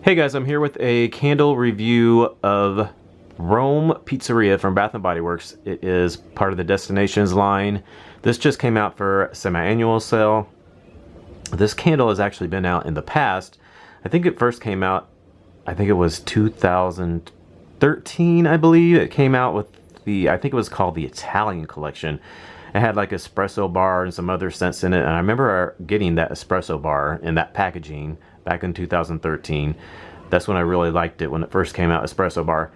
Hey guys, I'm here with a candle review of Rome Pizzeria from Bath & Body Works. It is part of the Destinations line. This just came out for semi-annual sale. This candle has actually been out in the past. I think it first came out, I think it was 2013, I believe. It came out with the, I think it was called the Italian collection. It had like espresso bar and some other scents in it, and I remember getting that espresso bar in that packaging back in 2013. That's when I really liked it, when it first came out, espresso bar.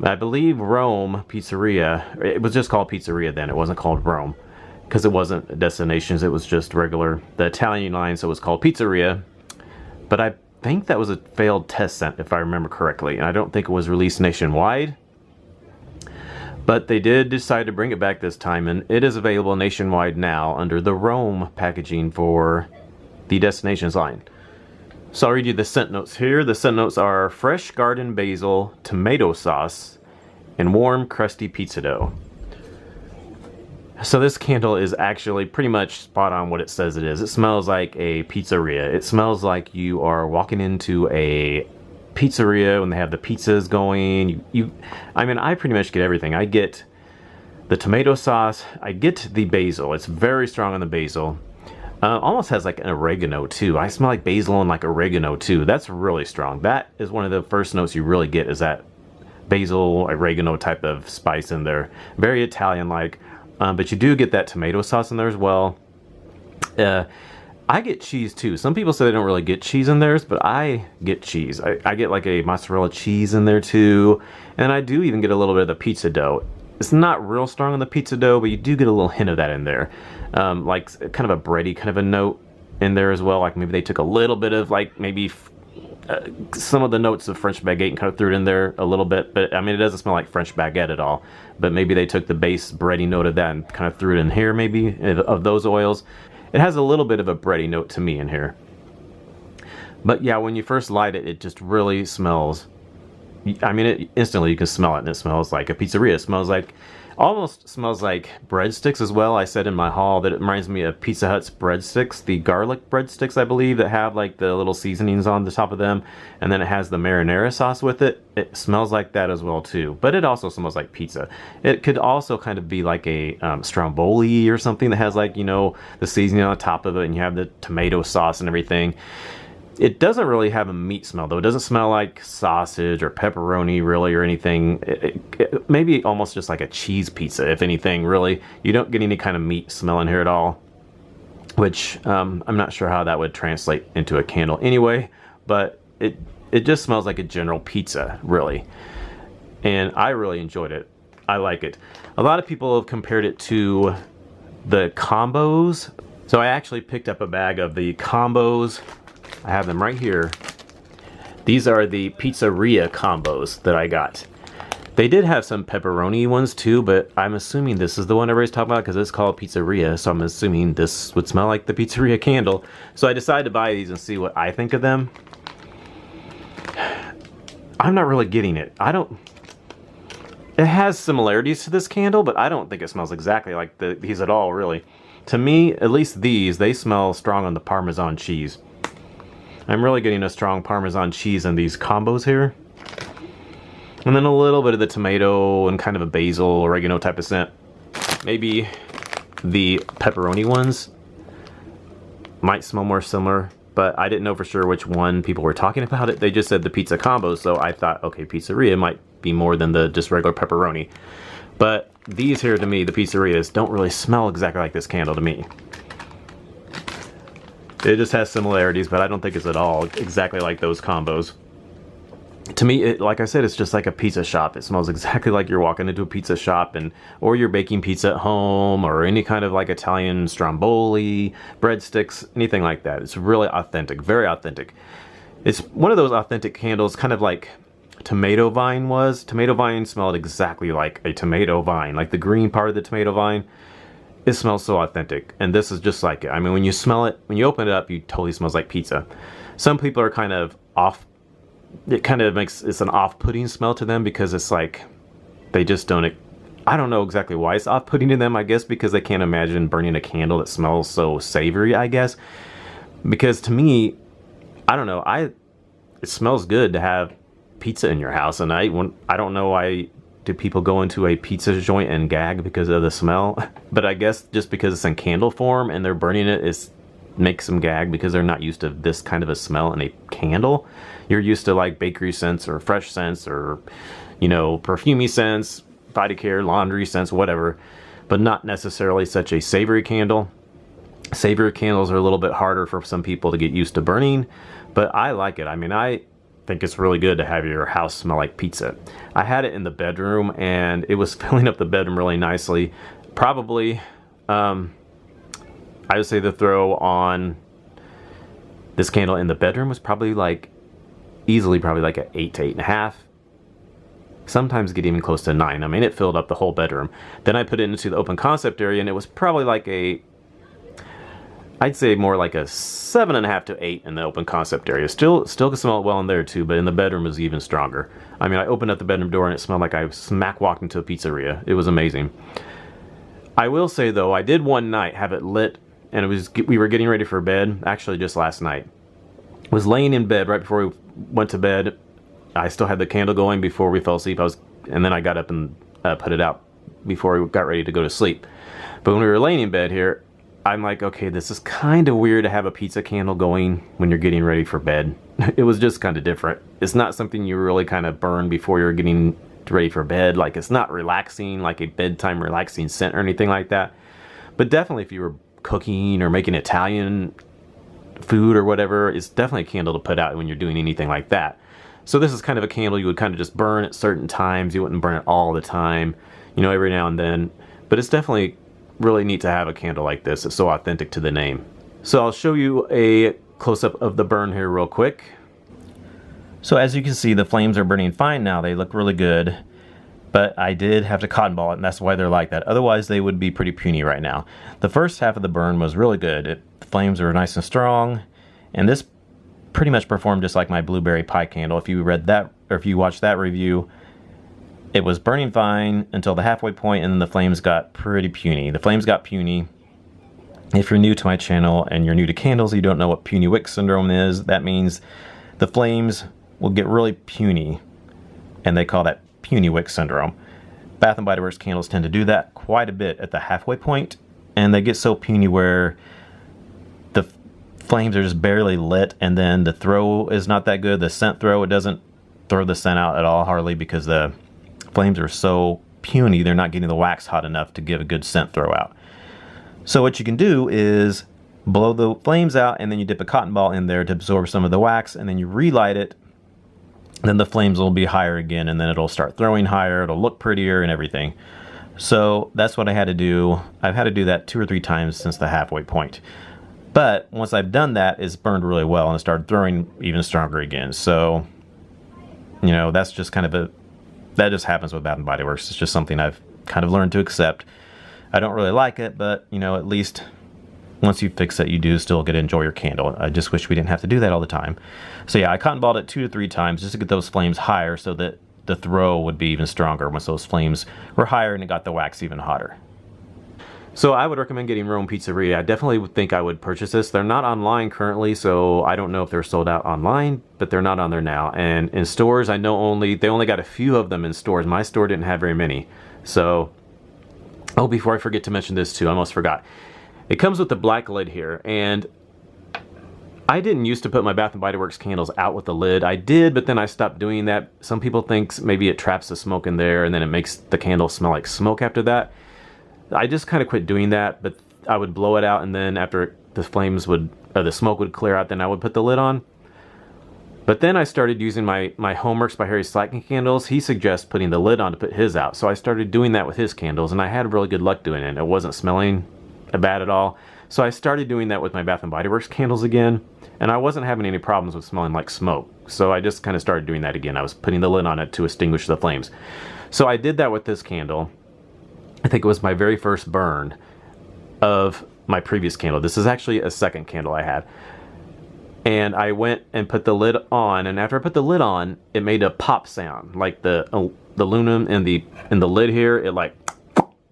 I believe Rome Pizzeria, it was just called Pizzeria then, it wasn't called Rome, because it wasn't Destinations, it was just regular, the Italian line, so it was called Pizzeria. But I think that was a failed test scent, if I remember correctly, and I don't think it was released nationwide. But they did decide to bring it back this time, and it is available nationwide now under the Rome packaging for the Destinations line. So I'll read you the scent notes here. The scent notes are fresh garden basil, tomato sauce, and warm crusty pizza dough. So this candle is actually pretty much spot on what it says it is. It smells like a pizzeria. It smells like you are walking into a pizzeria when they have the pizzas going. I mean, I pretty much get everything. I get the tomato sauce. I get the basil. It's very strong on the basil. Almost has like an oregano too. I smell like basil and like oregano too. That's really strong. That is one of the first notes you really get, is that basil, oregano type of spice in there. Very Italian-like. But you do get that tomato sauce in there as well. I get cheese too. Some people say they don't really get cheese in theirs, but I get cheese. I get like a mozzarella cheese in there too. And I do even get a little bit of the pizza dough. It's not real strong on the pizza dough, but you do get a little hint of that in there. Like kind of a bready kind of a note in there as well. Like maybe they took a little bit of like maybe some of the notes of French baguette and kind of threw it in there a little bit. But I mean, it doesn't smell like French baguette at all. But maybe they took the base bready note of that and kind of threw it in here maybe, of those oils. It has a little bit of a bready note to me in here. But yeah, when you first light it, it just really smells, I mean, instantly you can smell it, and it smells like a pizzeria. It smells like, almost smells like breadsticks as well. I said in my haul that it reminds me of Pizza Hut's breadsticks, the garlic breadsticks, I believe, that have like the little seasonings on the top of them, and then it has the marinara sauce with it. It smells like that as well too, but it also smells like pizza. It could also kind of be like a stromboli or something that has, like, you know, the seasoning on top of it, and you have the tomato sauce and everything. It doesn't really have a meat smell, though. It doesn't smell like sausage or pepperoni, really, or anything. Maybe almost just like a cheese pizza, if anything, really. You don't get any kind of meat smell in here at all, which I'm not sure how that would translate into a candle anyway, but it just smells like a general pizza, really. And I really enjoyed it. I like it. A lot of people have compared it to the combos. So I actually picked up a bag of the combos. I have them right here. These are the Pizzeria combos that I got. They did have some pepperoni ones too, but I'm assuming this is the one everybody's talking about because it's called Pizzeria, so I'm assuming this would smell like the Pizzeria candle. So I decided to buy these and see what I think of them. I'm not really getting it. It has similarities to this candle, but I don't think it smells exactly like these at all, really. To me, at least these, they smell strong on the Parmesan cheese. I'm really getting a strong Parmesan cheese in these combos here. And then a little bit of the tomato and kind of a basil, oregano type of scent. Maybe the pepperoni ones might smell more similar, but I didn't know for sure which one people were talking about it. They just said the pizza combo, so I thought, okay, Pizzeria might be more than the just regular pepperoni. But these here, to me, the Pizzerias, don't really smell exactly like this candle to me. It just has similarities, but I don't think it's at all exactly like those combos. To me, like I said, it's just like a pizza shop. It smells exactly like you're walking into a pizza shop, or you're baking pizza at home, or any kind of like Italian stromboli, breadsticks, anything like that. It's really authentic, very authentic. It's one of those authentic candles, kind of like Tomato Vine was. Tomato Vine smelled exactly like a tomato vine, like the green part of the tomato vine. It smells so authentic, and this is just like it. I mean, when you smell it, when you open it up, it totally smells like pizza. Some people are kind of off. It kind of makes, it's an off-putting smell to them because it's like they just don't. I don't know exactly why it's off-putting to them. I guess because they can't imagine burning a candle that smells so savory. I guess because to me, I don't know. it smells good to have pizza in your house. And I don't know why do people go into a pizza joint and gag because of the smell, but I guess just because it's in candle form and they're burning it, it makes them gag because they're not used to this kind of a smell in a candle. You're used to like bakery scents or fresh scents or, you know, perfumey scents, body care, laundry scents, whatever, but not necessarily such a savory candle. Savory candles are a little bit harder for some people to get used to burning, but I like it. I mean, I think it's really good to have your house smell like pizza. I had it in the bedroom and it was filling up the bedroom really nicely. Probably, I would say the throw on this candle in the bedroom was probably like, easily probably like an 8 to 8.5. Sometimes get even close to 9. I mean, it filled up the whole bedroom. Then I put it into the open concept area and it was probably like I'd say more like a 7.5 to 8 in the open concept area. Still can smell it well in there too, but in the bedroom was even stronger. I mean, I opened up the bedroom door and it smelled like I smack walked into a pizzeria. It was amazing. I will say though, I did one night have it lit, and we were getting ready for bed. Actually, just last night, was laying in bed right before we went to bed. I still had the candle going before we fell asleep. And then I got up and put it out before we got ready to go to sleep. But when we were laying in bed here, I'm like, okay, this is kind of weird to have a pizza candle going when you're getting ready for bed. It was just kind of different. It's not something you really kind of burn before you're getting ready for bed. Like, it's not relaxing, like a bedtime relaxing scent or anything like that. But definitely if you were cooking or making Italian food or whatever, it's definitely a candle to put out when you're doing anything like that. So this is kind of a candle you would kind of just burn at certain times. You wouldn't burn it all the time, you know, every now and then. But it's definitely really neat to have a candle like this. It's so authentic to the name. So I'll show you a close-up of the burn here real quick. So as you can see, the flames are burning fine now. They look really good, but I did have to cotton ball it, and that's why they're like that. Otherwise they would be pretty puny right now. The first half of the burn was really good. The flames were nice and strong, and this pretty much performed just like my blueberry pie candle. If you read that, or if you watched that review, it was burning fine until the halfway point, and then the flames got pretty puny. The flames got puny. If you're new to my channel and you're new to candles, you don't know what puny wick syndrome is. That means the flames will get really puny, and they call that puny wick syndrome. Bath & Body Works candles tend to do that quite a bit at the halfway point, and they get so puny where the flames are just barely lit, and then the throw is not that good. The scent throw, it doesn't throw the scent out at all, hardly, because the flames are so puny, they're not getting the wax hot enough to give a good scent throw out. So what you can do is blow the flames out, and then you dip a cotton ball in there to absorb some of the wax, and then you relight it. Then the flames will be higher again, and then it'll start throwing higher, it'll look prettier and everything. So that's what I had to do. I've had to do that 2 or 3 times since the halfway point. But once I've done that, it's burned really well and it started throwing even stronger again. So, you know, that's just kind of that just happens with Bath & Body Works. It's just something I've kind of learned to accept. I don't really like it, but, you know, at least once you fix it, you do still get to enjoy your candle. I just wish we didn't have to do that all the time. So yeah, I cotton balled it 2 to 3 times just to get those flames higher so that the throw would be even stronger once those flames were higher and it got the wax even hotter. So I would recommend getting Rome Pizzeria. I definitely would think I would purchase this. They're not online currently, so I don't know if they're sold out online, but they're not on there now. And in stores, I know they only got a few of them in stores. My store didn't have very many. So, oh, before I forget to mention this too, I almost forgot. It comes with the black lid here, and I didn't used to put my Bath & Body Works candles out with the lid. I did, but then I stopped doing that. Some people think maybe it traps the smoke in there, and then it makes the candle smell like smoke after that. I just kind of quit doing that, but I would blow it out, and then after the the smoke would clear out, then I would put the lid on. But then I started using my Homeworks by Harry Slatkin candles. He suggests putting the lid on to put his out. So I started doing that with his candles, and I had really good luck doing it. It wasn't smelling bad at all. So I started doing that with my Bath & Body Works candles again, and I wasn't having any problems with smelling like smoke. So I just kind of started doing that again. I was putting the lid on it to extinguish the flames. So I did that with this candle. I think it was my very first burn of my previous candle. This is actually a second candle I had. And I went and put the lid on, and after I put the lid on, it made a pop sound. Like the aluminum in the lid here, it like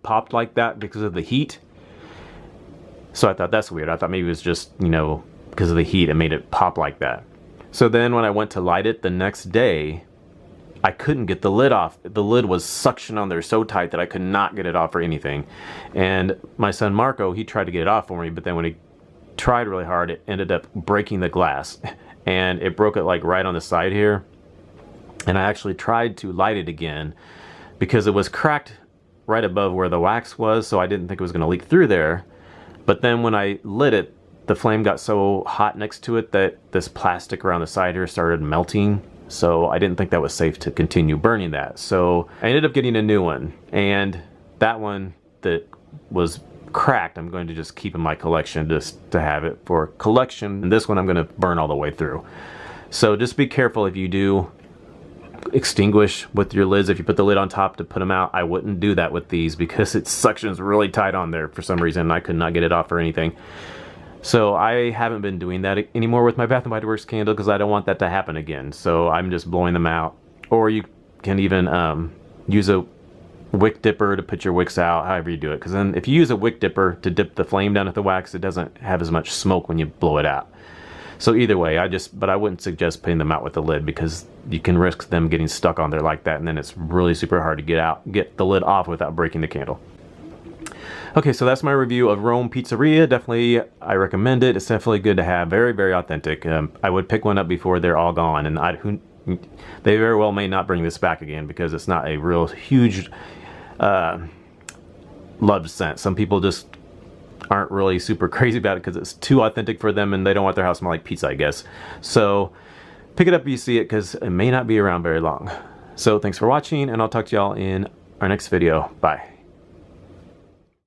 popped like that because of the heat. So I thought that's weird. I thought maybe it was just, you know, because of the heat it made it pop like that. So then when I went to light it the next day, I couldn't get the lid off. The lid was suctioned on there so tight that I could not get it off or anything. And my son Marco, he tried to get it off for me, but then when he tried really hard, it ended up breaking the glass. And it broke it like right on the side here. And I actually tried to light it again because it was cracked right above where the wax was, so I didn't think it was going to leak through there. But then when I lit it, the flame got so hot next to it that this plastic around the side here started melting. So I didn't think that was safe to continue burning that. So I ended up getting a new one. And that one that was cracked, I'm going to just keep in my collection just to have it for collection. And this one I'm going to burn all the way through. So just be careful if you do extinguish with your lids. If you put the lid on top to put them out, I wouldn't do that with these because it suctions really tight on there for some reason. I could not get it off or anything. So I haven't been doing that anymore with my Bath & Body Works candle because I don't want that to happen again. So I'm just blowing them out. Or you can even use a wick dipper to put your wicks out, however you do it. Because then if you use a wick dipper to dip the flame down at the wax, it doesn't have as much smoke when you blow it out. So either way, but I wouldn't suggest putting them out with the lid because you can risk them getting stuck on there like that, and then it's really super hard to get the lid off without breaking the candle. Okay, so that's my review of Rome Pizzeria. Definitely, I recommend it. It's definitely good to have. Very, very authentic. I would pick one up before they're all gone, and they very well may not bring this back again because it's not a real huge loved scent. Some people just aren't really super crazy about it because it's too authentic for them and they don't want their house to smell like pizza, I guess. So pick it up if you see it because it may not be around very long. So thanks for watching, and I'll talk to y'all in our next video. Bye.